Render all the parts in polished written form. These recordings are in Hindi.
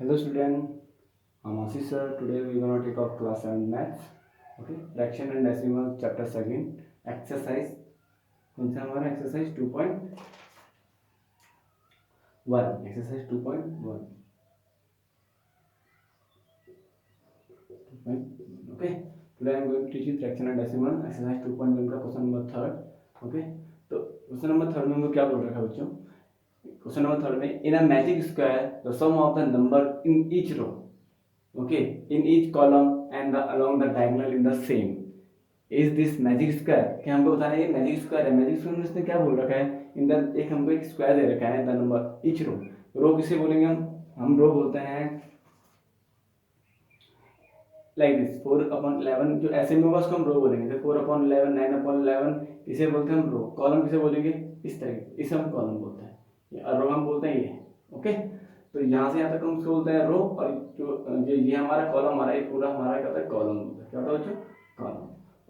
Hello student, I'm Ashish sir. Today we're gonna take up class 7 maths. Okay, fraction and decimal chapter 2 exercise. कौन सा हमारा exercise 2.1 exercise 2.1. Okay, today I'm going to teach you fraction and decimal exercise 2.1 का क्वेश्चन नंबर 3. Okay, तो क्वेश्चन नंबर 3 में हमको क्या बोल रखा है बच्चों? क्वेश्चन नंबर 3 में in a magic square the sum of the number in each row, okay, in each column and along the diagonal in the same is this magic square. क्या हमको बताना है ये मैजिक स्क्वायर है. मैजिक स्क्वायर में इसने क्या बोल रखा है? इन द एक हमको एक स्क्वायर दे रखा है द नंबर ईच रो. रो किसे बोलेंगे हम रो बोलते हैं लाइक दिस 4/11 जो ऐसे में होगा उसको हम रो बोलेंगे. जैसे 4/11 9/11 इसे बोलते हैं हम रो. कॉलम किसे बोलेंगे? इस तरह इसे हम कॉलम बोलते हैं. रो हम बोलते हैं ये. ओके, तो यहाँ से यहाँ तक हम उसको बोलते हैं रो. और जो ये हमारा कॉलम हमारा ये पूरा हमारा क्या होता है? कॉलम होता है. क्या होता है बच्चों? कॉलम.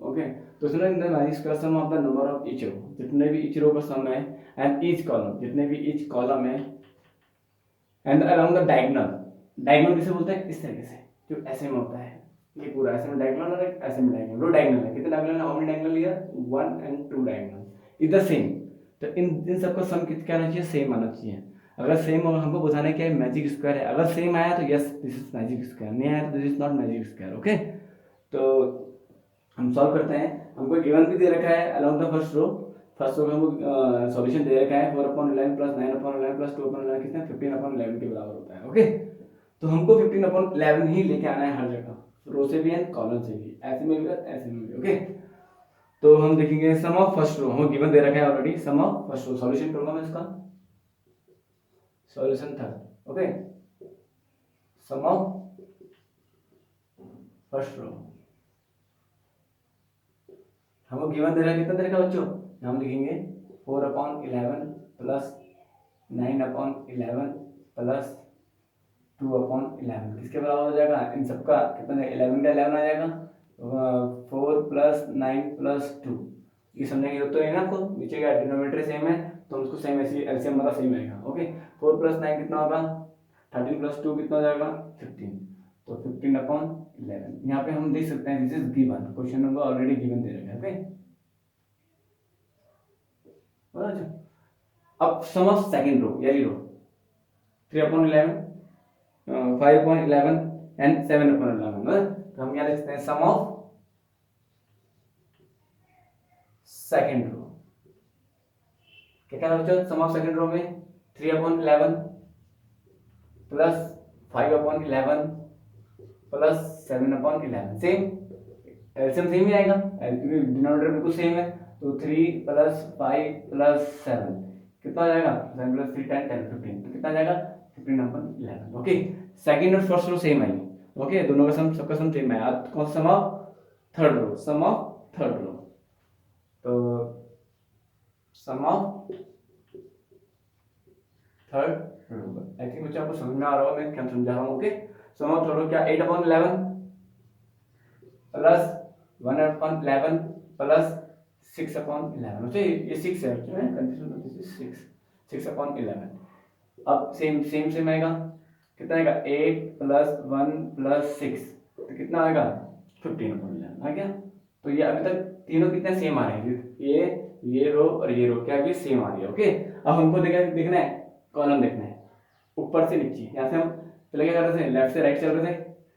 ओके, तो इसमें in the magic square sum of the number of each row, जितने भी ईच रो का सम है, एंड ईच कॉलम, जितने भी ईच कॉलम है, and around the diagonal. Diagonal किसे बोलते हैं? इस तरीके से जो ऐसे में होता है. ये पूरा ऐसे में डायगोनल और ऐसे में डायगोनल. दो डायगोनल है. कितने डायगोनल है? हाउ मेनी डायगोनल लिया? 1 and 2 diagonal is the same. तो इन सबका सम कितना आना चाहिए? सेम आना चाहिए. अगर सेम हो हमको बताना है क्या है? मैजिक स्क्वायर है. अगर सेम आया तो yes this is magic square, नहीं आया तो this is not magic square. Okay, तो हम सॉल्व करते हैं. हमको गिवन भी दे रखा है along the first row. First row का हमको सॉल्यूशन दे रखा है 4/11 प्लस 9/11 प्लस 2/11 कितना 15/11 के बराबर होता है. ओके, तो हमको 15/11 ही लेके आना है हर जगह, रो से भी एंड कॉलम से भी, ऐसे में भी और ऐसे में भी. ओके, तो हम देखेंगे सम ऑफ फर्स्ट रो. हमें गिवन दे रखा है already sum of first row. Solution करूंगा मैं इसका. सॉल्यूशन था. Okay, sum of first row हमको गिवन दे रहा है. कितना दे रखा है बच्चों? हम लिखेंगे 4/11 प्लस 9/11 प्लस 2/11 किसके बराबर हो जाएगा? इन सबका कितना है? 11 का 11 आ जाएगा. 4 प्लस 9 प्लस 2 ये समझेंगे तो है ना. आपको नीचे का डिनोमिनेटर सेम है तो हम उसको सेम ऐसे एलसीएम वाला सेम आएगा. ओके, 4 प्लस 9 कितना होगा? 13 प्लस 2 कितना हो जाएगा? 15. तो 15/11 यहाँ पे हम देख सकते हैं this is given. Question number already given दे रखा है. ओके, अब सम ऑफ सेकंड रो यही रो 3/11 5/11 एंड 7/11. तो हम यहाँ लिखते हैं सम ऑफ सेकंड रो. क्या क्या बच्चों? सम ऑफ सेकंड रो में 3/11 plus 5/11 plus 7/11 same. LCM same ही आएगा क्योंकि डिनोमिनेटर बिल्कुल सेम है. तो 3 प्लस 5 प्लस 7 कितना हो जाएगा? 7 प्लस 3 10 10 15. तो कितना आ जाएगा? 15/11. ओके, सेकंड और फर्स्ट रो सेम आएगी. ओके, दोनों का सम सबका सम सेम है. अब कौन सा sum of third row? Sum of third row. तो sum of third row I think बच्चों आपको समझ में आ रहा होगा मैं क्या समझा रहा हूँ. Okay, sum of third row क्या? 8/11 प्लस 1/11 प्लस 6/11. ओके, ये 6 है कंफ्यूजन. 6/11. अब सेम सेम सेम आएगा. कितना आएगा? 8 प्लस 1 प्लस 6 तो कितना आएगा? 15/11 आ गया. तो ये अभी तक तीनों कितने सेम आ रहे हैं. ये रो और ये रो क्या भी सेम आ रही है. ओके, अब हमको देखना है कॉलम देखना है ऊपर से नीचे. यहाँ से हम पहले क्या कर रहे थे? लेफ्ट से राइट चल रहे थे.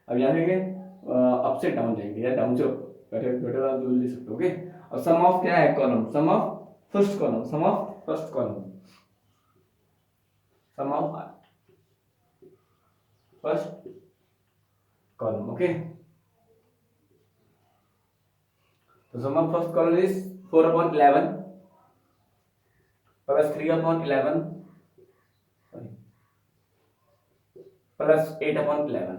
अब यहाँ देंगे अप से डाउन जाएंगे या डाउन से बेटर आप जो ले सकते हो. ओके, और सम ऑफ क्या है? Column. Sum of first column. Sum of first column. Sum of first column. Okay, तो sum of first column is 4/11 plus 3/11 plus 8/11.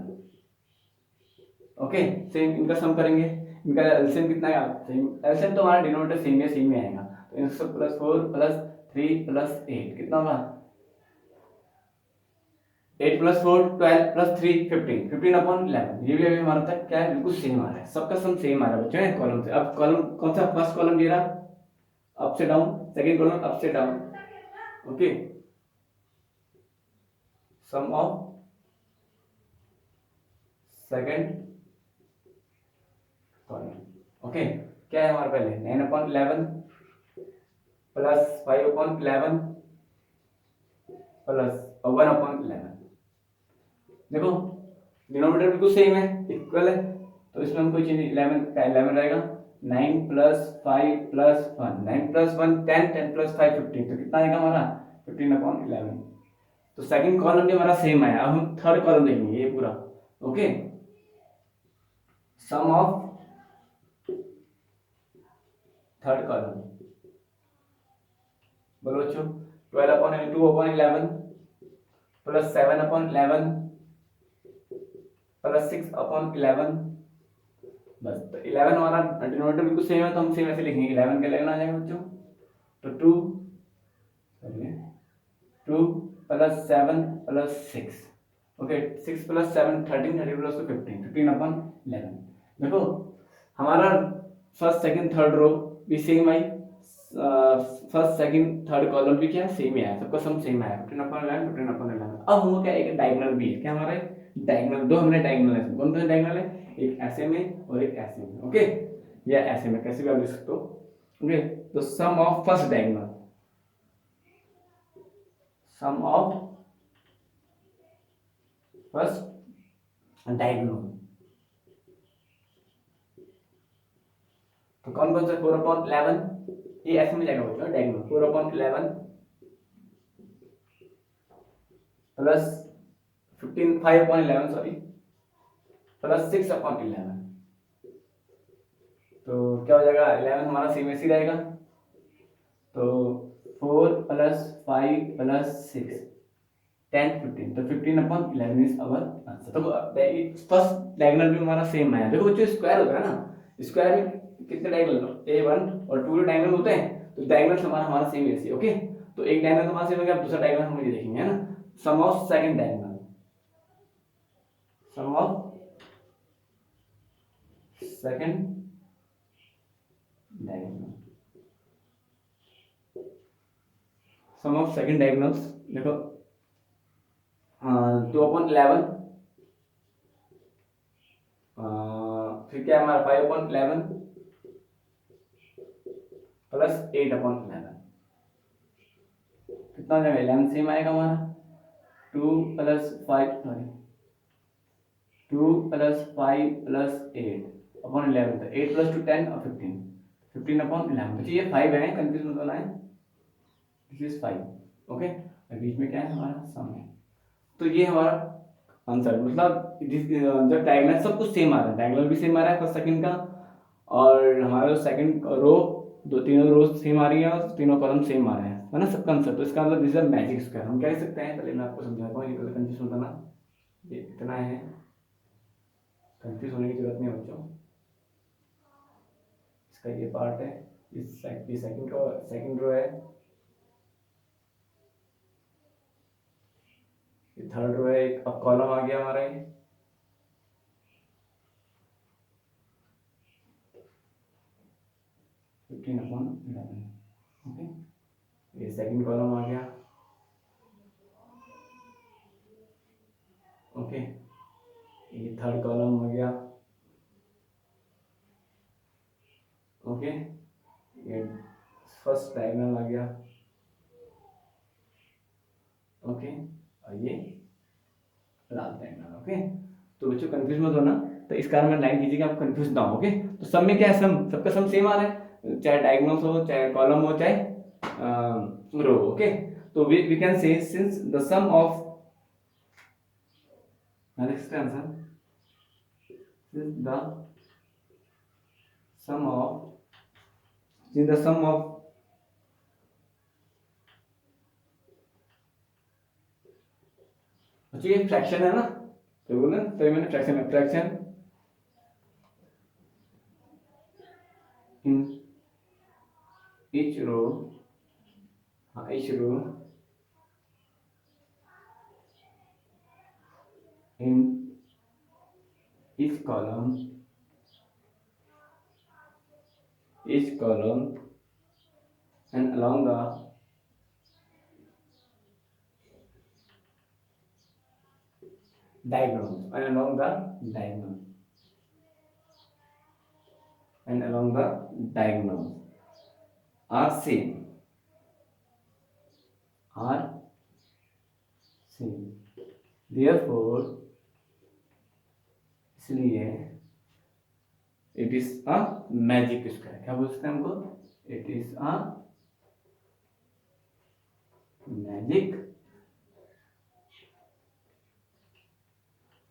Okay, same इनका सम करेंगे. इनका एलसीएम कितना है? सेम एलसीएम तो हमारा डिनोमिनेटर सेम ही आएगा. तो इनका प्लस 4 प्लस 3 प्लस 8 कितना होगा? 8 प्लस 4 12 प्लस 3 15. 15/11 ये भी अभी हमारा तक क्या है? बिल्कुल सेम आ रहा है. सबका सम सेम आ रहा है बच्चों है कॉलम से. अब कॉलम कौन सा? फर्स्ट कॉलम ये रहा अप से डाउन. सेकंड कॉलम अप से down. Okay, sum of second column. Okay, क्या है हमारे पहले 9/11 प्लस 5/11 प्लस 1/11। देखो डिनोमिनेटर बिल्कुल सेम है, इक्वल है, तो इसमें हम कोई चीज 11 का 11 रहेगा। 9 प्लस 5 प्लस 1, 9 प्लस 1 10, 10 प्लस 5 15, तो कितना आएगा हमारा 15/11। तो सेकंड कॉलम भी हमारा सेम है। अब हम थर्ड कॉलम देखेंगे ये पूरा। Okay, sum of third column, बोलो बच्चों, 2/11 प्लस 7/11 प्लस 6/11। बस, तो 11 हमारा डिनोमिनेटर बिल्कुल सेम है, तो हम सेम ऐसे लिखेंगे, 11 का 11 आ जाएगा बच्चों। तो 2 plus 7 plus 6। Okay, 6 plus 7 13, 13 plus 15, 15/11। देखो हमारा फर्स्ट सेकंड थर्ड रो भी सेम आई, फर्स्ट सेकंड थर्ड कॉलम भी क्या सेम ही आया, सबका सम सेम आया 15/11, 15/11। अब हम क्या, एक डायगोनल भी है, क्या हमारा डायगोनल, दो हमने डायगोनल है, कौन सा डायगोनल है, एक ऐसे में और एक ऐसे में। ओके, या ऐसे में, कैसे भी आप लिख सकते हो। ओके, तो sum of first diagonal, sum of first diagonal, तो कौन कौन सा 4/11, ये ऐसे में जाएगा बच्चों डायगोनल, 4/11 प्लस 15, 5/11 सॉरी, प्लस 6/11। तो क्या हो जाएगा, 11 हमारा सेम ऐसे ही रहेगा, तो 4 प्लस 5 प्लस 6 10 15, तो 15/11 इज अवर आंसर। तो फर्स्ट डायगोनल भी हमारा सेम है। देखो बच्चों, स्क्वायर होता है ना, स्क्वायर में कितने डायगोनल, A1 और 2 डायगोनल होते हैं, तो डायगोनल हमारा सेम ऐसे। ओके, तो एक डायगोनल हमारा सेम हो गया, दूसरा डायगोनल हम ये देखेंगे, है ना, sum of second diagonal, sum of second diagonal, sum of second diagonals. देखो 2/11, फिर क्या हमारा 5/11 प्लस 8/11, कितना हो जाएगा, 11 सेम आएगा हमारा। 2 प्लस 5 सॉरी 2 प्लस 5 प्लस 8/11, तो 8 प्लस 2 10 और 15, 15/11। बच्चे ये 5 है, कंफ्यूज मत होना है, दिस इज 5। ओके, बीच में क्या है हमारा सम है। तो ये हमारा आंसर, मतलब जब डायगोनल सब कुछ सेम आ रहा है, डायगोनल भी सेम आ रहा है फर्स्ट सेकंड का, और हमारा सेकंड रो, दो तीनों रो सेम आ रही है और तीनों कॉलम सेम आ रहे हैं, है ना, सब कंसेप्ट। तो इसका मतलब this is a magic square. हम क्या कह सकते हैं, पहले मैं आपको समझाता हूँ, ये पहले कंफ्यूज होता ना, ये इतना है, कंफ्यूज होने की जरूरत नहीं बच्चों। इसका ये पार्ट है, इस सेकंड का सेकंड रो है, ये थर्ड रो है, एक अब कॉलम आ गया हमारा ये, ओके, ये सेकंड कॉलम आ गया। ओके, ये थर्ड कॉलम आ गया। ओके, ये फर्स्ट डायगोनल आ गया। ओके, और ये लास्ट डायगोनल। ओके, तो बच्चों कंफ्यूज मत होना, तो इस कारण में लाइन कीजिएगा, आप कंफ्यूज ना हो। ओके, तो सब में क्या है, सम, सबका सम सेम आ रहा है, चाहे डायगोनल्स हो, चाहे कॉलम हो, चाहे रो। ओके, तो we can say since the sum of, next answer, since the sum of बच्चों ये फ्रैक्शन है ना, तो बोले तो मैंने फ्रैक्शन है, फ्रैक्शन इन each row, हाँ each row in each column and along the diagonals and along the diagonal and along the diagonals are same therefore इसलिए it is a magic square. क्या बोल सकते हैं हमको? It is a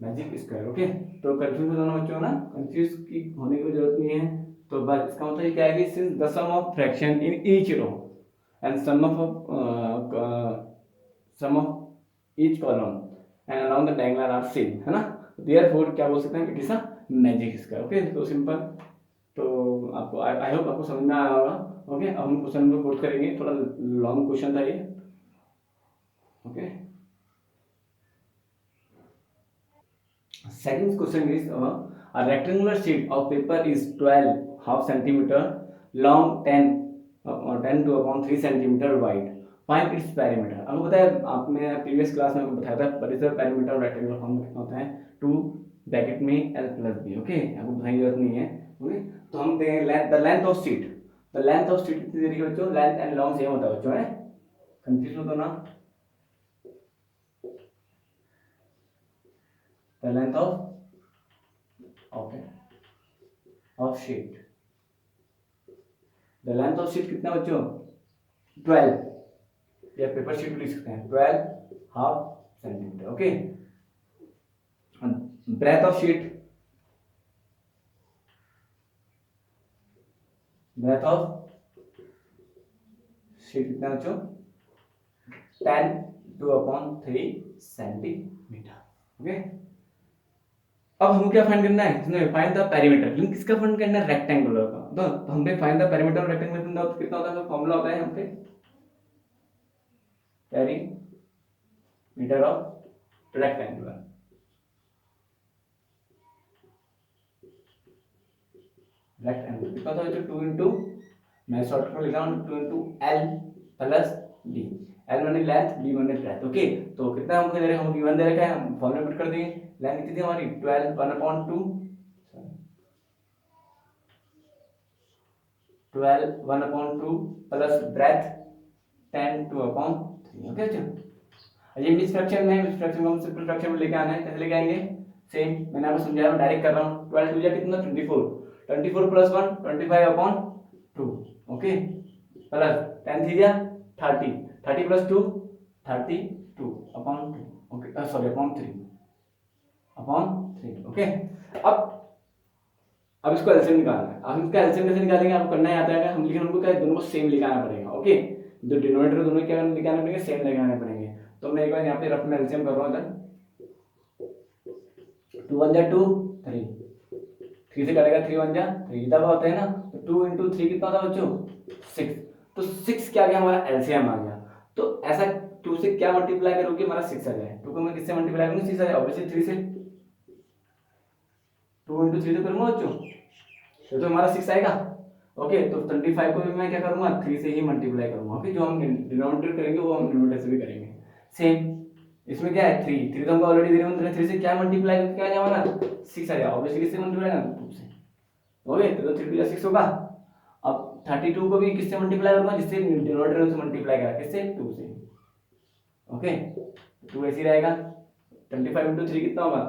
magic square. Okay, तो कंफ्यूज दोनों बच्चों ना, कंफ्यूज की होने की जरूरत नहीं है। तो बस इसका मतलब क्या है कि since the sum of fraction in each row and sum of each column and around the diagonal are same, है ना। देयरफॉर क्या बोल सकते हैं? It is a magic square. Okay, तो सिंपल। तो आपको आई होप आपको समझ में आया होगा। ओके, अब हम क्वेश्चन नंबर 4 करेंगे। थोड़ा लॉन्ग क्वेश्चन था ये। Okay, second question is a rectangular sheet of paper is 12 half centimeter long, 10 to upon 3 centimeter wide. Find its perimeter। आपको पता है, आपने प्रीवियस क्लास में आपको बताया था परिसर पेरीमीटर रेक्टेंगुलर फॉर्म कितना होता है, 2 ब्रैकेट में l प्लस बी। ओके, आपको बताने की जरूरत नहीं है। ओके, तो हम देंगे length, the length of sheet. The length of sheet कितनी देरी बच्चों? लेंथ एंड लॉन्ग सेम होता है बच्चों, है कंफ्यूज हो तो ना। The length of sheet, the length of sheet कितना बच्चों? 12, या पेपर शीट लिख सकते हैं 12 half centimetre. Okay, breadth of sheet, breadth of sheet कितना बच्चों? 10 टू अपॉन 3 सेंटीमीटर। ओके, अब हमको क्या फाइंड करना है? इसमें फाइंड द पेरीमीटर। लेकिन किसका फाइंड करना है? रेक्टेंगुलर का। तो हम पे find the perimeter of rectangular कितना होता है? तो फॉर्मूला होता है हम पे पेरीमीटर ऑफ रेक्टेंगुलर, कितना था? 2 इंटू, मैं शॉर्ट में लिखा हूँ 2 into L plus D. L माने लेंथ, डी माने ब्रेथ। ओके, तो कितना हमको दे रहे हैं? हम गिवन दे रखा है, हम फॉर्मूला पुट कर देंगे। लेंथ कितनी थी हमारी? 12 1/2, 12 1/2 प्लस ब्रेथ 10 2/3। ओके अच्छा, ये मिस फ्रैक्शन में, मिस फ्रैक्शन को हम सिंपल फ्रैक्शन में लेके आना है। कैसे लेके आएंगे? सेम मैंने आपको समझाया, मैं डायरेक्ट कर रहा हूँ। 12 टू जा कितना? 24, 24 प्लस 1 25/2। ओके, प्लस 10 थी जा 30, 30 plus 2 32/2। Okay sorry upon 3। Okay, अब इसको एलसीएम निकालना है। अब इसका एलसीएम कैसे निकालेंगे? आपको करना ही आता है हम, लेकिन हमको क्या है, दोनों को सेम लिखाना पड़ेगा। ओके, जो डिनोमिनेटर दोनों क्या लिखाने पड़ेंगे? सेम लिखाने पड़ेंगे। तो मैं एक बार यहाँ पे रफ में एलसीएम कर रहा हूँ इधर। 2 1 जा 2 3, 3 से कटेगा 3 1 जा 3 दफा होता है ना। तो 2 इंटू 3 कितना था बच्चों? 6। तो 6 क्या आ गया? हमारा एलसीएम आ गया। तो ऐसा 2 से क्या मल्टीप्लाई करोगे? हमारा 6 आ जाए। 2 को मैं किससे मल्टीप्लाई करूंगा? 6 आ जाए, ऑब्वियसली 3 से। 2 इंटू 3 से करूंगा बच्चों, तो हमारा 6 आएगा। ओके, तो 25 को भी मैं क्या करूंगा? 3 से ही मल्टीप्लाई करूंगा। ओके, जो हम डिनोमिनेटर करेंगे वो हम डिनोमिनेटर से भी करेंगे सेम। इसमें क्या है? 3 तो हमको ऑलरेडी दिया है, 3 से क्या मल्टीप्लाई करके क्या आ जाएगा? 6 आ जाएगा, ऑब्वियसली किससे मल्टीप्लाई करना? 2 से। ओके, तो 3 2 6 होगा। अब 32 को भी किससे मल्टीप्लाई करूंगा? जिससे डिनोमिनेटर से मल्टीप्लाई करा, किससे? 2 से। ओके, 2 ऐसे ही रहेगा। 25 इंटू 3 कितना होगा?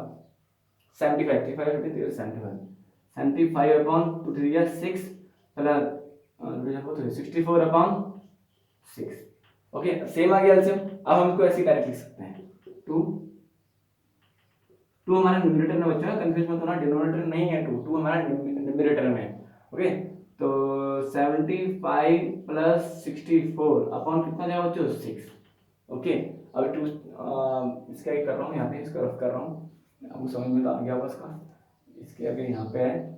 75, 3 5 15 75, 75/2 3 या 6 प्लस 64/6। ओके, सेम आ गया एलसीएम। अब हम इसको ऐसे डायरेक्ट लिख सकते हैं 2 हमारा न्यूमरेटर में बच्चा, कंफ्यूज मत होना, डिनोमिनेटर नहीं है 2 हमारा न्यूमरेटर में है। ओके, तो 75 प्लस 64 अपॉन कितना जाएगा बच्चों? 6। ओके, अब 2 इसका एक कर रहा हूँ यहाँ पे, इसका रफ कर रहा हूँ, आपको समझ में तो आ गया होगा इसका। इसके आगे यहाँ पे है।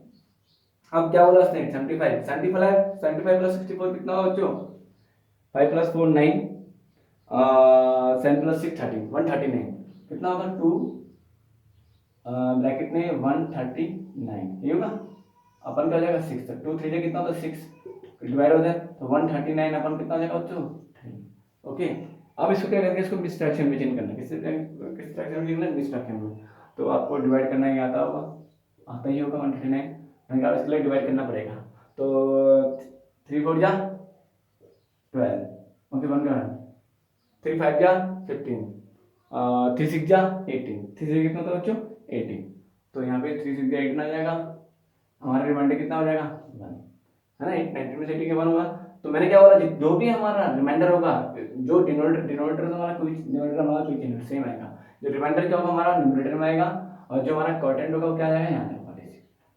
अब क्या बोला उसने? 75 75 प्लस 64 कितना होगा बच्चों? 5 प्लस 4 9, 7 प्लस 6 13 139। कितना होगा? 2 ब्रैकेट में 139, ये होगा। अपन क्या हो जाएगा? 6 तक 2 3 से कितना होता है? 6 डिवाइड हो जाए तो 139 अपन कितना हो जाएगा बच्चों? 3। ओके, अब इसको क्या करेंगे? इसको मिस फ्रैक्शन में चेंज करना है। किस फ्रैक्शन में लिखना है? मिस फ्रैक्शन में। डिवाइड करना ही आता होगा, आता ही होगा 139, मैंने कहा इसके लिए डिवाइड करना पड़ेगा। तो 3 4 जा 12, ओके 1 का 3 5 जा 15, 3 6 जा 18, 3 से कितना था बच्चों 18, तो यहाँ पे 3 6 जा 18 आ जाएगा, हमारा रिमाइंडर कितना हो जाएगा 1, है ना, 19 में से 18 के 1 होगा। तो मैंने क्या बोला, जो भी हमारा रिमाइंडर होगा, जो डिनोमिनेटर हमारा कोई डिनोमिनेटर हमारा कोई सेम आएगा, जो रिमाइंडर क्या होगा हमारा न्यूमरेटर में आएगा, और जो हमारा क्वोटिएंट होगा वो क्या आएगा यहाँ पे।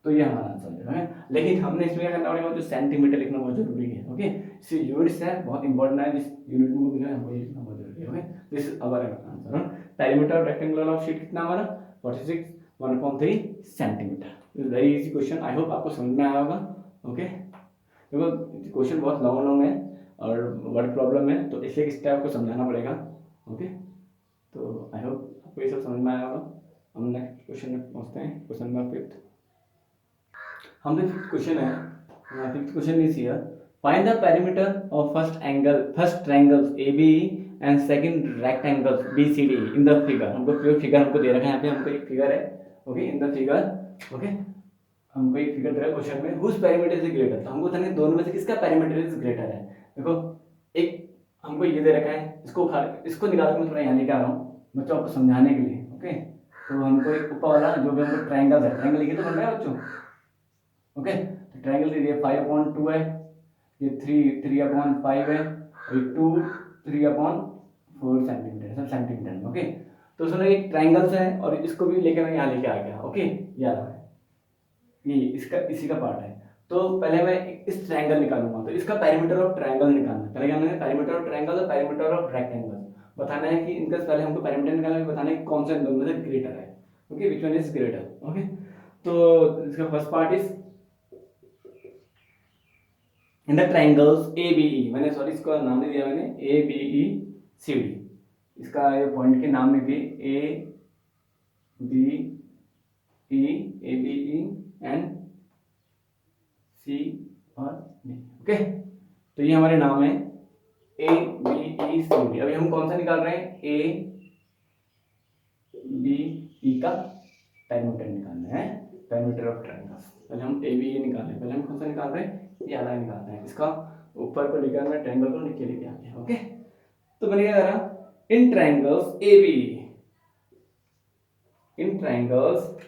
तो ये हमारा आंसर है, लेकिन हमने इसमें क्या करना पड़ेगा, जो सेंटीमीटर लिखना बहुत जरूरी है, ओके। इससे यूनिट्स है बहुत इंपॉर्टेंट है, जिस यूनिट में भी है हमको ये लिखना बहुत जरूरी है, okay. This is our answer. Perimeter of rectangular of sheet कितना हमारा 46 1.3 centimetre. Very easy question, I hope आपको समझ में आया होगा, ओके। देखो क्वेश्चन बहुत लॉन्ग लॉन्ग है और वर्ड प्रॉब्लम है, तो इसलिए इस टाइप को समझाना पड़ेगा, ओके। तो आई होप आपको ये सब समझ में आया होगा। हम नेक्स्ट क्वेश्चन में पहुंचते हैं, क्वेश्चन नंबर 5। हम फिफ्थ क्वेश्चन है, fifth question is here, find the perimeter of first triangles AB and second rectangles BCD in the figure. हमको फिगर हमको दे रखा है, यहाँ पे हमको एक फिगर है, okay, in the figure, okay. हमको एक फिगर दे रहा है क्वेश्चन में, हुज पेरीमीटर इज ग्रेटर, तो हमको बताना है दोनों में से किसका पेरीमीटर इज ग्रेटर है। देखो एक हमको ये दे रखा है, इसको निकाल के मैं थोड़ा यहाँ लेके आ रहा हूँ बच्चों आपको समझाने के लिए, ओके। तो हमको एक ऊपर वाला जो भी हमको ट्रायंगल है, ट्रायंगल लिखे तो बन रहा है बच्चों, ओके। तो ट्रायंगल दे दिया 5/2 है, ये 3/5 है, और ये 2 3/4 सेंटीमीटर, सब सेंटीमीटर में, ओके। तो उसमें एक ट्रायंगल्स है और इसको भी लेकर मैं यहाँ लेके आ गया, ओके। याद है ये इसका इसी का पार्ट है। तो पहले मैं इस ट्रायंगल निकालूंगा, तो इसका पेरीमीटर ऑफ ट्रायंगल निकालना है। पहले क्या है, पेरीमीटर ऑफ ट्रायंगल और पेरीमीटर ऑफ रेक्टेंगल बताना है कि इनका पहले हमको पेरीमीटर निकालना है, बताना है कौन सा इन दोनों में से ग्रेटर है, okay, which one is greater, okay. तो इसका first part is in the triangles ABE, मैंने सॉरी इसका नाम नहीं दिया मैंने, ABECD, इसका ये पॉइंट के नाम नहीं दिए, ABE एंड C और D, ओके। तो ये हमारे नाम है ABECD। अभी हम कौन सा निकाल रहे हैं, ABE का पेरीमीटर निकालना है, पेरीमीटर ऑफ ट्रायंगल्स। पहले हम ABE निकाल रहे हैं, पहले हम कौन सा निकाल रहे हैं, ये वाला निकालना है, इसका ऊपर को लेकर मैं ट्रायंगल को नीचे लेके आ गया, ओके। तो मैंने क्या करा, इन ट्रायंगल्स ABE, इन ट्रायंगल्स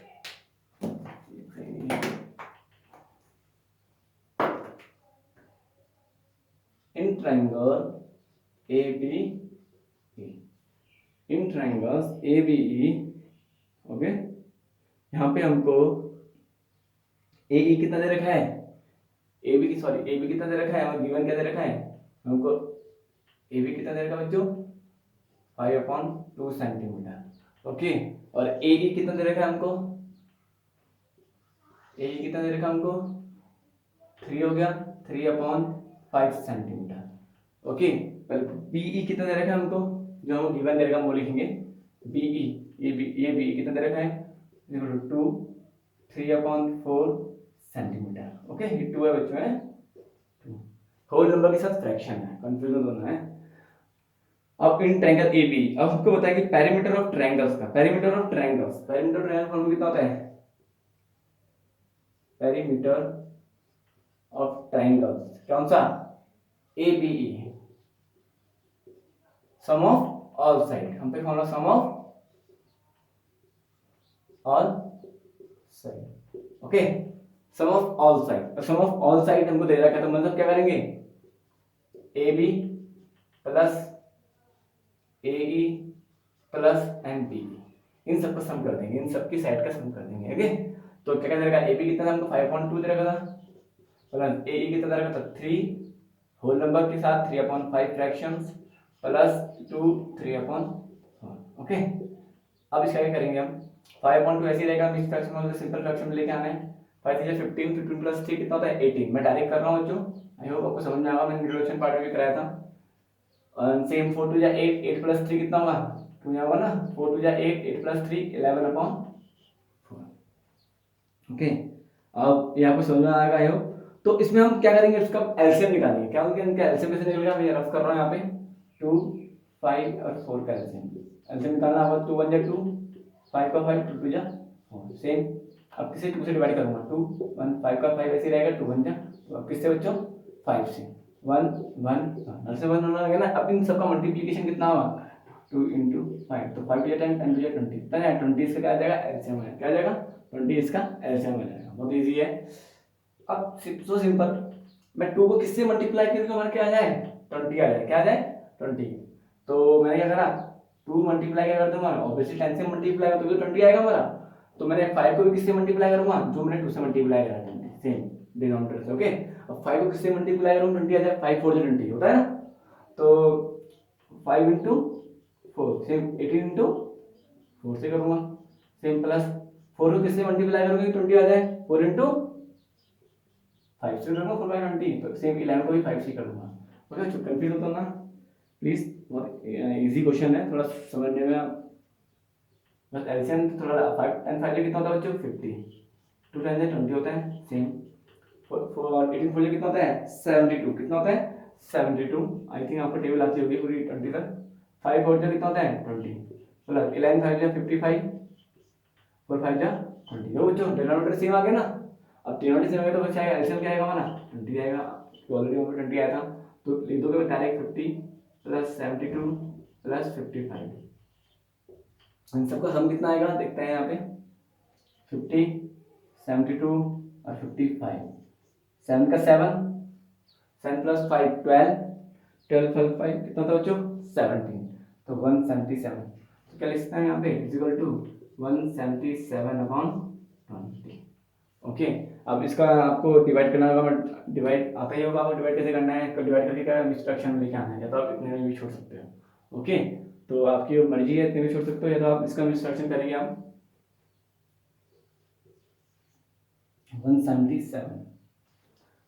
इन ट्रायंगल ABE, इन ट्रायंगल्स ABE, ओके। यहाँ पे हमको AE कितना दे रखा है, AB कितना दे रखा है, और गिवन क्या दे रखा है हमको, AB कितना दे रखा है बच्चों 5/2 सेंटीमीटर, ओके। और AE कितना दे रखा है हमको, AE कितना दे रखा है हमको 3 हो गया, 3/5 सेंटीमीटर, ओके। पहले BE कितना दे रखा है हमको, जो हमको गिवन दे रखा है वो लिखेंगे, BE, ये BE कितना दे रखा है 2 3/4 सेंटीमीटर, ओके। ये 2 है बच्चों, है 2, होल नंबर के साथ फ्रैक्शन है, कंफ्यूजन होना है। अब इन ट्रायंगल AB, अब हमको बताएं कि पेरीमीटर ऑफ ट्रायंगल्स का, पेरीमीटर ऑफ ट्रायंगल्स फॉर्मूला कितना होता है, पेरीमीटर ऑफ ट्रायंगल्स कौन सा, ABE, sum of all side, हम पे formula sum of all side, okay. Sum of all side, sum of all side हमको दे रखा है, तो मतलब क्या करेंगे, AB plus AE plus MBE, इन सबका सम कर देंगे, इन सबकी साइड का सम कर देंगे, ओके। तो क्या दे रखा है, AB कितना था हमको 5/2 दे रखा था, प्लस AE कितना दे रखा था 3, होल नंबर के साथ 3/5 फ्रैक्शंस, प्लस 2 3/4, ओके। अब इसका क्या करेंगे हम, 5/2 ऐसे ही रहेगा, मिक्स फ्रैक्शन में सिंपल फ्रैक्शन में लेके आना है, 5 3 15, 15 प्लस 3 कितना होता है 18। मैं डायरेक्ट कर रहा हूँ बच्चों, आई होप आपको समझ में आएगा, मैंने इंट्रोडक्शन पार्ट में भी कराया था। और सेम 4 2 8, 8 प्लस 3 कितना होगा 2 होगा ना, 4 2 8, 8 प्लस 3 11/4, ओके। अब ये आपको समझ में आएगा आई होप। तो इसमें हम क्या करेंगे, इसका एलसीएम निकालेंगे, क्या होगा इनका एलसीएम कैसे निकलेगा, मैं रफ कर रहा हूँ यहाँ पे, 2 5 और 4 का एलसीएम निकालना होगा, 2 1 जा 2, 5 का 5, 2 2 जा 4 सेम। अब किसे 2 से डिवाइड करूंगा, 2 1 5 का 5 ऐसे रहेगा, 2 1 जा, तो अब किससे बच्चों 5 से 1 1 1 से 1 होना लगा ना। अब इन सबका मल्टीप्लिकेशन कितना हुआ 2 इंटू 5, तो 5 10 10 20 कितना है 20, इसका क्या आ जाएगा एलसीएम है, क्या आ जाएगा 20, इसका एलसीएम आ जाएगा। बहुत इजी है। अब सो सिंपल, मैं 2 को किससे मल्टीप्लाई करके हमारा क्या आ जाए 20 आ जाए, क्या आ जाए 20। तो मैंने क्या करा 2 मल्टीप्लाई क्या कर दूंगा ऑब्वियसली 10 से मल्टीप्लाई तो 20 आएगा हमारा। तो मैंने 5 को भी किससे मल्टीप्लाई करूंगा जो मैंने 2 से मल्टीप्लाई करा था सेम डिनोमिनेटर से। ओके, अब 5 को किससे मल्टीप्लाई करूंगा 20 आ जाए, 5 4 20 होता है ना। तो 5 इंटू 4 सेम 18 इंटू 4 से करूंगा सेम, प्लस 4 को किससे मल्टीप्लाई करूंगा 20 आ जाए, 4 इंटू 5 से करूंगा 4/20, तो सेम 11 को भी 5 से करूंगा। ओके, जो कंफ्यूज होता ना प्लीज, बहुत इजी क्वेश्चन है, थोड़ा समझने में बस एलसीएम थोड़ा 5 एंड 5 कितना होता है बच्चों 50, 2 टाइम्स 20 होता है सेम। 18 4 कितना होता है 72, कितना होता है 72। आई थिंक आपको टेबल आती होगी पूरी 20 तक। 5 4 कितना होता है 20, प्लस 11 5 55, 4 5 20। देखो बच्चों डिनोमिनेटर सेम आ गया ना। अब डिनोमिनेटर सेम आ गया तो बच्चा एलसीएम क्या आएगा हमारा 20 आएगा, ऑलरेडी हमारा 20 आया था। तो लिख दोगे डायरेक्ट 50 प्लस 72 प्लस 55, इन सबका सम कितना आएगा देखते हैं यहाँ पे 50 72 और 55, 7 का 7 7 प्लस 5 12 12 प्लस 5 कितना था बच्चों 17, तो 177। तो क्या लिख सकते हैं यहाँ पे इक्वल टू 177/20। ओके, अब इसका आपको डिवाइड करना होगा, डिवाइड आता ही होगा आपको डिवाइड कैसे करना है। इसको डिवाइड करके क्या इंस्ट्रक्शन लेके आना है, या तो आप इतने में भी छोड़ सकते हो। ओके, तो आपकी मर्जी है, इतने भी छोड़ सकते हो या तो आप इसका इंस्ट्रक्शन करेंगे आप 177।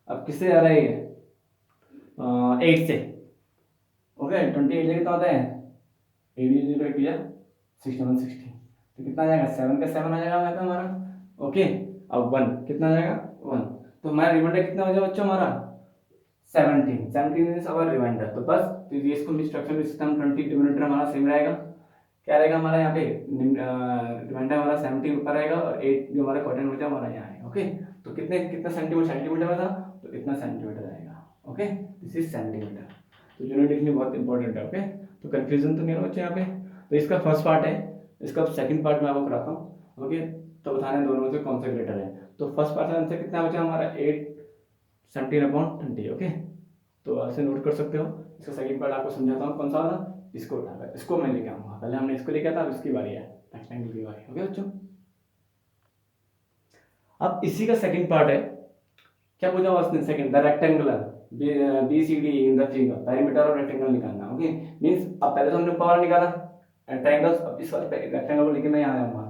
अब किससे आ रहा है ये 8 से। ओके, 28 कितना होता है 6160, तो कितना आ जाएगा 7 का 7 आ जाएगा हमारा। ओके, अब 1 कितना आ जाएगा 1, तो हमारा रिमाइंडर कितना हो जाएगा बच्चों हमारा 17 17 इज आवर रिमाइंडर। तो बस तो ये इसको इंस्ट्रक्शन सिस्टम 20 डिनोमिनेटर हमारा सेम रहेगा, क्या रहेगा हमारा यहाँ पे रिमाइंडर हमारा 17 ऊपर रहेगा और 8 जो हमारा क्वाड्रेंट बचा हमारा यहाँ है। ओके, तो कितना सेंटीमीटर में था तो इतना सेंटीमीटर आएगा। Okay, this is centimetre. तो यूनिट लिखनी बहुत इंपॉर्टेंट है। ओके, तो कंफ्यूजन तो नहीं होना चाहिए यहाँ पे। तो इसका फर्स्ट पार्ट है, इसका सेकंड पार्ट मैं आपको कराता हूँ। ओके, तो बताना है दोनों में से कौन सा ग्रेटर है। तो फर्स्ट पार्ट का आंसर कितना बचा हमारा 8 17/20। ओके, तो ऐसे नोट कर सकते हो। इसका सेकंड पार्ट आपको समझाता हूँ कौन सा वाला, इसको उठाकर इसको मैं लेके आऊंगा। पहले हमने इसको लेके आता, अब इसकी बारी है रेक्टेंगल की बारी। ओके बच्चों, अब इसी का सेकंड पार्ट है, क्या पूछा हुआ उसने second, the rectangular BCD in the figure, perimeter और रेक्टेंगल निकालना। ओके, मींस अब पहले तो हमने पावर निकाला ट्रायंगल्स, अब इस वाले रेक्टेंगल को लेके मैं यहाँ आऊंगा।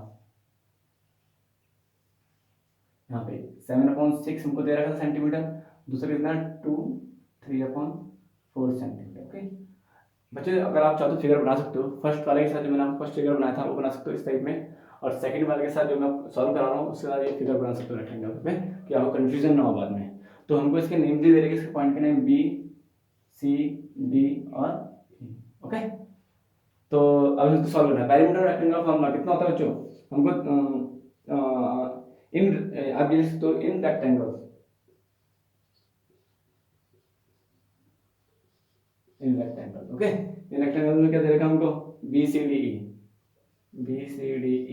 यहाँ पे 7/6 हमको दे रखा था सेंटीमीटर, दूसरा कितना 2 3/4 सेंटीमीटर। ओके बच्चे, अगर आप चाहो तो फिगर बना सकते हो। फर्स्ट वाले के साथ जो मैंने आपको फर्स्ट फिगर बनाया था वो बना सकते हो इस टाइप में, और सेकंड वाले के साथ जो मैं सॉल्व करा रहा हूँ उसके साथ ये फिगर बना सकते हो रेक्टेंगल पे, कि आपको कंफ्यूजन ना हो बाद में। तो हमको इसके नेम भी दे रखे, इसके पॉइंट के नेम B C D और E। ओके, तो अब इसको सॉल्व करना है। पेरीमीटर रेक्टेंगल फॉर्मूला कितना होता है बच्चों, हमको इन आप ये तो in rectangle okay, in rectangle में क्या दे रखा हमको BCDE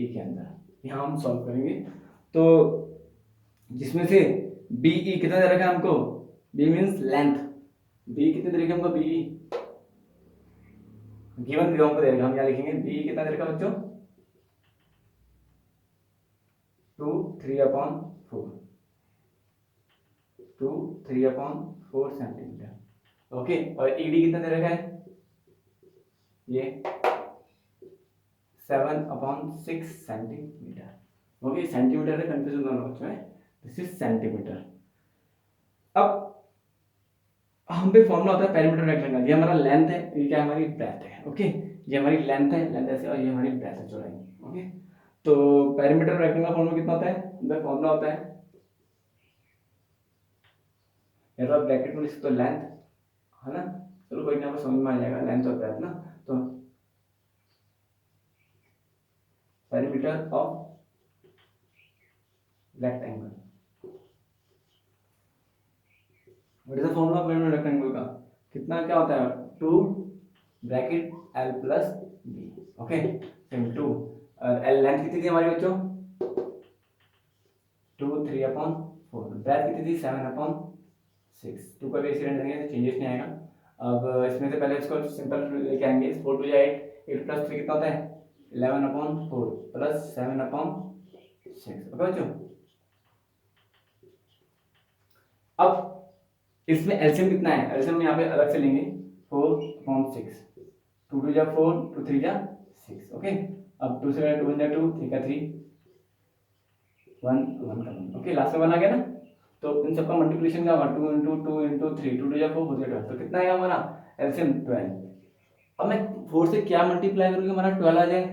के अंदर यहाँ हम सॉल्व करेंगे। तो जिसमें से BE कितना दे रखा है हमको, B मींस लेंथ, B कितने दे रखा हमको BE गिवन दिया हमको दे रखा, हम यहाँ लिखेंगे BE कितना दे रखा बच्चों 2 3/4 सेंटीमीटर। ओके, और ED कितना दे रखा है ये 7/6 सेंटीमीटर। ओके, सेंटीमीटर है, कंफ्यूजन दोनों बच्चों है, दिस इज सेंटीमीटर। अब हम पे फॉर्मूला होता है पेरीमीटर रेक्टेंगल, ये हमारा लेंथ है, ये क्या हमारी ब्रेथ है। ओके, ये हमारी लेंथ है, लेंथ ऐसे, और ये हमारी ब्रेथ है चौड़ाई। ओके, तो पेरीमीटर रेक्टेंगल फॉर्मूला कितना होता है, इसका फॉर्मूला होता है या तो ब्रैकेट में लिख सकते हो लेंथ, है ना, चलो कोई नहीं आपको समझ में आ जाएगा लेंथ और ब्रेथ ना। तो perimeter of rectangle. What is the formula of perimeter rectangle का? कितना क्या होता है? 2 bracket l plus b, okay, into l length कितनी थी हमारी बच्चों? 2 3/4, ब्रेथ कितनी थी? 7/6। 2 का भी एक्सीडेंट देंगे तो चेंजेस नहीं आएगा। अब इसमें से पहले इसको सिंपल लेके आएंगे। 4 2 8, 8 प्लस 3 कितना होता है? 11/4 प्लस 7/6, ओके बच्चों। अब इसमें एलसीएम कितना है? एलसीएम यहाँ पे अलग से लेंगे, 4/6, 2 2 जा 4, 2 3 जा 6, ओके। अब 2 से 2 जा 2, 3 का 3, 1 1 का 1, ओके। लास्ट में 1 आ गया ना, तो इन सबका मल्टीप्लिकेशन क्या होगा? 2 इंटू 2 इंटू 3, 2 2 जा 4, 4 12, तो कितना आएगा हमारा एलसीएम? 12। अब मैं 4 से क्या मल्टीप्लाई करूँगी? हमारा 12 आ जाए।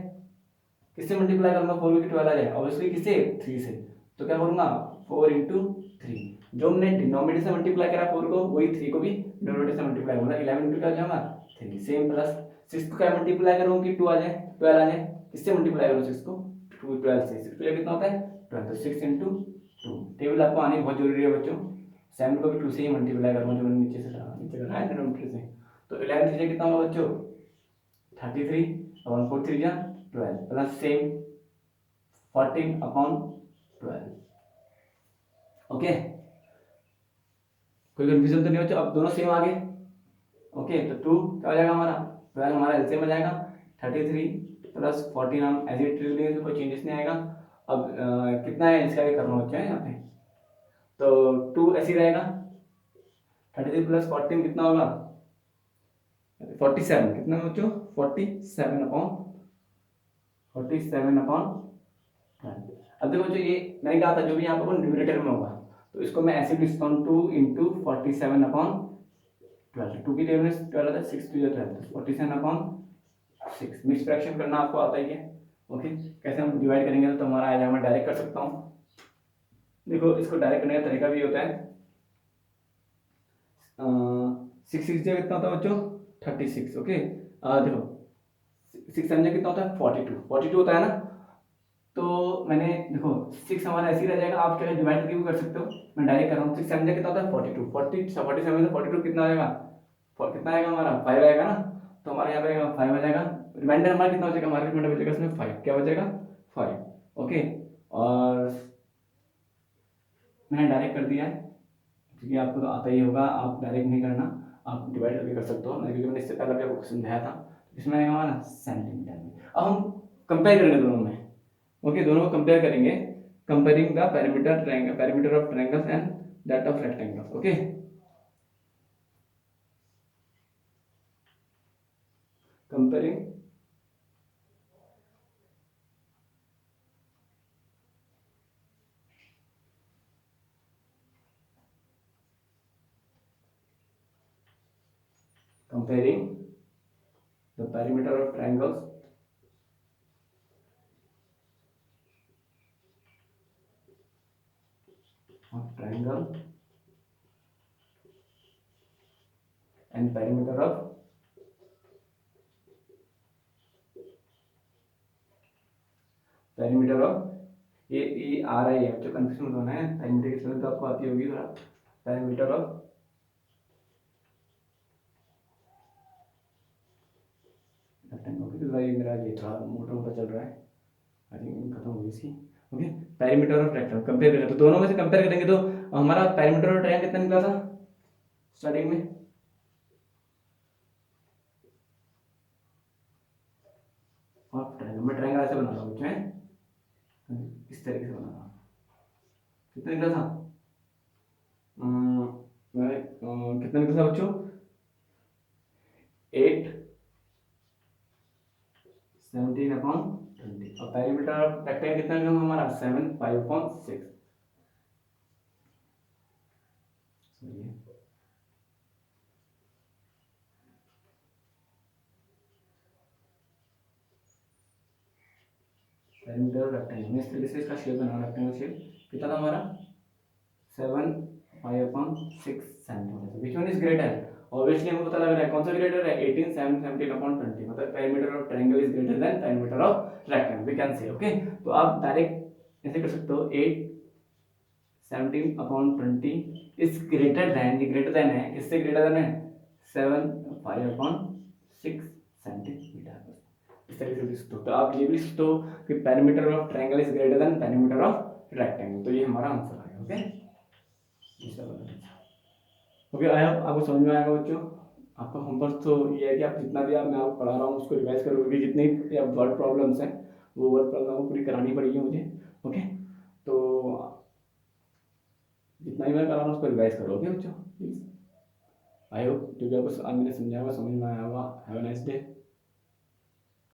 किससे मल्टीप्लाई करूँगा? 4 की 12 आ जाए, ऑब्वियसली किससे? 3 से। तो क्या करूँगा? 4 इंटू 3, जो हमने डिनोमिनेटर से मल्टीप्लाई करा 4 को, वही 3 को भी डिनोमिनेटर से मल्टीप्लाई करूँगा। 11 इंटू क्या हो जाएगा? 3, सेम प्लस 6 को क्या मल्टीप्लाई करूँ कि 2 आ जाए, 12 आ जाए? किससे मल्टीप्लाई करूँ 6 को? 2 12 से। 6 2 कितना होता है? 12, तो 6 इंटू 2। टेबल आपको आनी बहुत जरूरी है बच्चों। 7 को भी 2 से ही मल्टीप्लाई करूँगा, जो मैंने नीचे करा है डिनोमिनेटर से। तो 11 3 कितना होगा बच्चों? 33, और 4 3 जा 12, प्लस सेम 14/12, ओके। कोई कंफ्यूजन तो नहीं बच्चों? अब दोनों सेम आ गए, ओके। तो 2 क्या हो जाएगा हमारा? 12 हमारा एलसीएम आ जाएगा। 33 प्लस 14 हम एज इट इज लेंगे, कोई चेंजेस नहीं आएगा। अब कितना है इसका भी करना बच्चों है यहाँ पे, तो 2 ऐसे ही रहेगा। 33 प्लस 14 कितना होगा? 47, कितना बच्चों? 47/12। अब देखो जो ये मैंने कहा था, जो भी यहाँ पर न्यूमरेटर में होगा, तो इसको मैं ऐसे लिखता हूँ 2 इंटू 47/12। 2 की जगह 12 था, 6 2 12, 47/6। मिक्स फ्रैक्शन करना आपको आता ही है, ओके। कैसे हम डिवाइड करेंगे तो हमारा आ जाएगा, मैं डायरेक्ट कर सकता हूँ। देखो इसको डायरेक्ट करने का तरीका भी होता है। 6 6 जगह कितना होता है बच्चों? 36, ओके। देखो 6 7 कितना होता है? 42 होता है ना। तो मैंने देखो 6 हमारा ऐसे ही रह जाएगा, आप क्या डिवाइड करके भी कर सकते हो, मैं डायरेक्ट कर रहा हूँ। 6 7 कितना होता है? 42, 47 से 42 कितना आएगा? कितना आएगा हमारा? 5 आएगा ना। तो हमारे यहाँ पे 5 आ जाएगा। रिमाइंडर हमारा कितना हो जाएगा? हमारा रिमाइंडर बचेगा इसमें 5, क्या बचेगा? 5, ओके। और मैंने डायरेक्ट कर दिया है, क्योंकि आपको तो आता ही होगा, आप डायरेक्ट नहीं करना, आप डिवाइड करके कर सकते हो। क्योंकि मैंने इससे पहले भी आपको समझाया था। इसमें आएगा हमारा सेंटीमीटर में। अब हम कंपेयर करेंगे दोनों में, ओके। दोनों को कंपेयर करेंगे, comparing the perimeter of triangles and that of rectangles, okay. Comparing the perimeter of triangles and perimeter of ये आ रहा है, जो कंफ्यूजन मत होना है। पेरीमीटर की स्पेलिंग तो आपको आती होगी थोड़ा। पेरीमीटर ऑफ रेक्टेंगल, मेरा ये थोड़ा मोटा मोटा चल रहा है, आई थिंक खत्म होगी इसकी, okay. Perimeter of rectangle compare करें, तो दोनों में से कंपेयर करेंगे तो हमारा पेरीमीटर ऑफ ट्रायंगल कितना निकला था स्टार्टिंग में? और ट्रायंगल में, ट्रायंगल ऐसे बना रहा हूँ बच्चों, इस तरीके से बना रहा हूँ। कितना निकला था? कितना निकला था बच्चों? 8 17/20। और पेरीमीटर ऑफ रेक्टेंगल कितना निकला हमारा? 7 5/6। पेरीमीटर रेक्टेंगल इस तरीके से इसका शेप बना, रेक्टेंगल शेप कितना था हमारा? 7 5/6 centimetre. Which one is greater? Obviously हमको पता लग रहा है कौन सा ग्रेटर है, 18 7 17/20, मतलब perimeter of triangle is greater than perimeter of rectangle, we can say, okay. तो आप डायरेक्ट ऐसे कर सकते हो, 8 17/20 इज ग्रेटर दैन, ये ग्रेटर दैन है, किससे ग्रेटर दैन है, 5/6 सेंटीमीटर। इस तरीके से लिख सकते हो। तो आप ये भी लिख सकते हो कि perimeter of triangle is greater than perimeter of rectangle. तो ये हमारा आंसर आएगा। ओके, आई होप आपको समझ में आएगा बच्चों। आपका होमवर्क तो ये है कि आप जितना भी मैं आपको पढ़ा रहा हूँ उसको रिवाइज करो, क्योंकि जितनी वर्ड प्रॉब्लम्स हैं वो वर्ड प्रॉब्लम को पूरी करानी पड़ेगी मुझे। ओके, तो जितना भी मैं करा रहा हूँ उसको रिवाइज करो। ओके बच्चों, प्लीज़। आई होप जो भी आपको मैंने समझाया हुआ समझ में आया होगा। Have a nice day.